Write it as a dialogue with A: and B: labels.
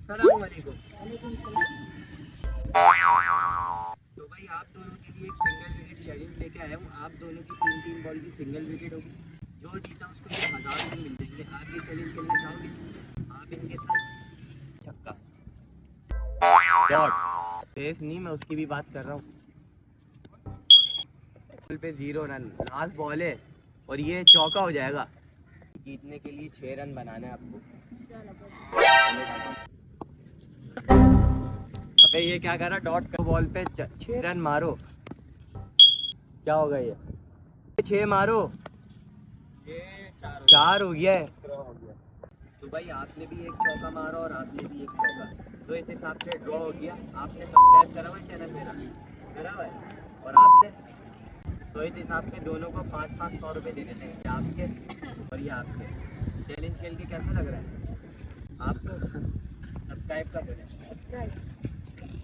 A: अस्सलाम वालेकुम। तो भाई आप दोनों के लिए एक सिंगल विकेट चैलेंज लेके आया हूँ। आप दोनों की तीन तीन बॉल की सिंगल विकेट होगी। जो जीता उसको ये 1000 रुपये मिल जाएंगे। आप ये चैलेंज खेलना चाहोगे? आप इनके साथ छक्का डॉट पेस नहीं, मैं उसकी भी बात कर रहा हूँ। बॉल पे 0 रन, लास्ट बॉल है और ये चौका हो जाएगा। जीतने के लिए 6 रन बनाना है आपको। अबे ये क्या कर रहा? डॉट का बॉल पे 6 रन मारो। क्या होगा ये? 6 मारो। ये 4 हो गया है। तो भाई आपने भी एक चौका मारा और आपने भी एक चौका, तो इस हिसाब से ड्रॉ हो गया। आपने सब्सक्राइब करा हुआ है चैनल मेरा? करा हुआ है। और आपने? तो इस हिसाब से दोनों को 500-500 रुपये दे देते हैं। ये आपके और ये आपके। चैलेंज खेल के कैसा लग रहा है आपको? सब्सक्राइब कर देना।